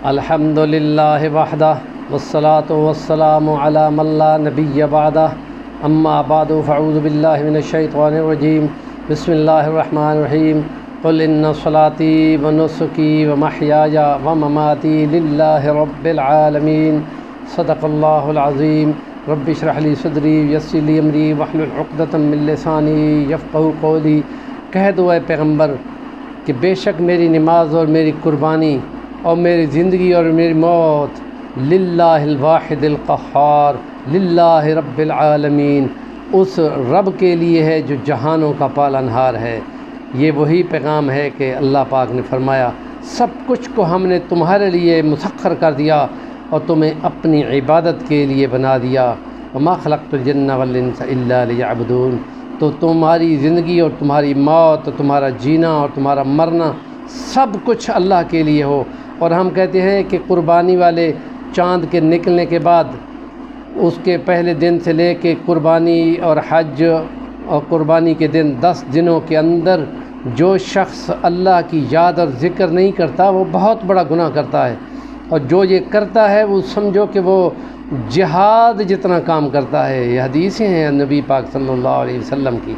الحمد للہ وحدہ والصلاة والسلام علی من لا نبی بعدہ اما بعد فاعوذ باللہ من الشیطان الرجیم بسم اللہ الرحمن الرحیم قل ان صلاتی ونسکی ومحیای ومماتی للہ رب العالمین صدق اللہ العظیم رب اشرح لی صدری ویسر لی امری واحلل عقدۃ من لسانی یفقہوا قولی۔ کہہ دو اے پیغمبر کہ بے شک میری نماز اور میری قربانی اور میری زندگی اور میری موت للہ الواحد القہار، للہ رب العالمین، اس رب کے لیے ہے جو جہانوں کا پالنہار ہے۔ یہ وہی پیغام ہے کہ اللہ پاک نے فرمایا سب کچھ کو ہم نے تمہارے لیے مسخر کر دیا اور تمہیں اپنی عبادت کے لیے بنا دیا۔ وما خلقت الجن والانس الا لیعبدون۔ تو تمہاری زندگی اور تمہاری موت اور تمہارا جینا اور تمہارا مرنا سب کچھ اللہ کے لیے ہو۔ اور ہم کہتے ہیں کہ قربانی والے چاند کے نکلنے کے بعد اس کے پہلے دن سے لے کے قربانی اور حج اور قربانی کے دن 10 دنوں کے اندر جو شخص اللہ کی یاد اور ذکر نہیں کرتا وہ بہت بڑا گناہ کرتا ہے، اور جو یہ کرتا ہے وہ سمجھو کہ وہ جہاد جتنا کام کرتا ہے۔ یہ حدیثیں ہیں نبی پاک صلی اللہ علیہ وسلم کی،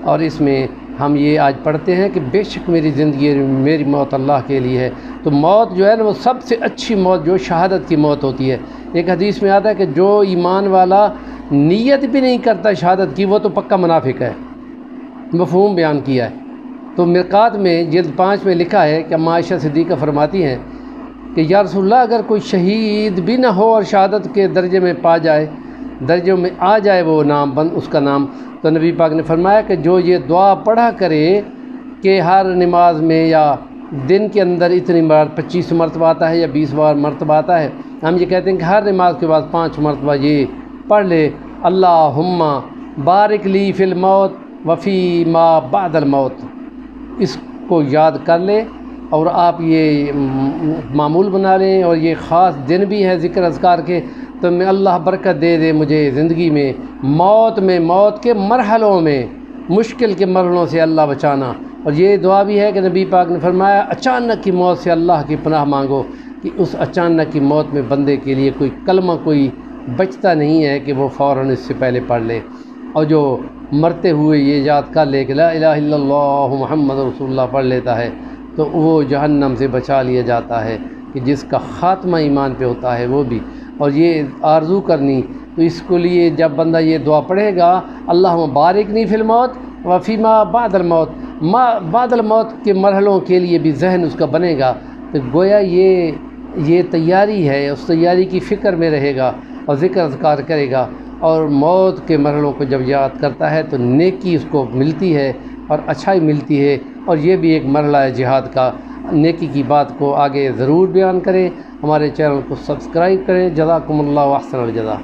اور اس میں ہم یہ آج پڑھتے ہیں کہ بے شک میری زندگی میری موت اللہ کے لیے ہے۔ تو موت جو ہے نا وہ سب سے اچھی موت جو شہادت کی موت ہوتی ہے۔ ایک حدیث میں آتا ہے کہ جو ایمان والا نیت بھی نہیں کرتا شہادت کی وہ تو پکا منافق ہے، مفہوم بیان کیا ہے۔ تو مرقات میں جلد 5 میں لکھا ہے کہ عائشہ صدیقہ فرماتی ہیں کہ یا رسول اللہ اگر کوئی شہید بھی نہ ہو اور شہادت کے درجے میں پا جائے، درجوں میں آ جائے وہ نام اس کا نام، تو نبی پاک نے فرمایا کہ جو یہ دعا پڑھا کرے کہ ہر نماز میں یا دن کے اندر اتنی بار 25 مرتبہ آتا ہے یا 20 بار مرتبہ آتا ہے، ہم یہ کہتے ہیں کہ ہر نماز کے بعد 5 مرتبہ یہ پڑھ لے اللہم بارک لی فی الموت وفی ما بعد الموت، اس کو یاد کر لے اور آپ یہ معمول بنا لیں، اور یہ خاص دن بھی ہے ذکر اذکار کے، تو میں اللہ برکت دے دے مجھے زندگی میں، موت کے مرحلوں میں، مشکل کے مرحلوں سے اللہ بچانا۔ اور یہ دعا بھی ہے کہ نبی پاک نے فرمایا اچانک کی موت سے اللہ کی پناہ مانگو، کہ اس اچانک کی موت میں بندے کے لیے کوئی کلمہ کوئی بچتا نہیں ہے کہ وہ فوراً اس سے پہلے پڑھ لے، اور جو مرتے ہوئے یہ یاد کر لے کہ لا الہ الا اللہ محمد رسول اللہ پڑھ لیتا ہے تو وہ جہنم سے بچا لیا جاتا ہے، کہ جس کا خاتمہ ایمان پہ ہوتا ہے وہ بھی۔ اور یہ آرزو کرنی، تو اس کے لیے جب بندہ یہ دعا پڑھے گا اللہم بارکنی فی الموت وفی ما بعد الموت، ما بعد الموت کے مرحلوں کے لیے بھی ذہن اس کا بنے گا، تو گویا یہ تیاری ہے، اس تیاری کی فکر میں رہے گا اور ذکر اذکار کرے گا، اور موت کے مرحلوں کو جب یاد کرتا ہے تو نیکی اس کو ملتی ہے اور اچھائی ملتی ہے۔ اور یہ بھی ایک مرحلہ ہے جہاد کا۔ نیکی کی بات کو آگے ضرور بیان کریں، ہمارے چینل کو سبسکرائب کریں۔ جزاکم اللہ احسن الجزا۔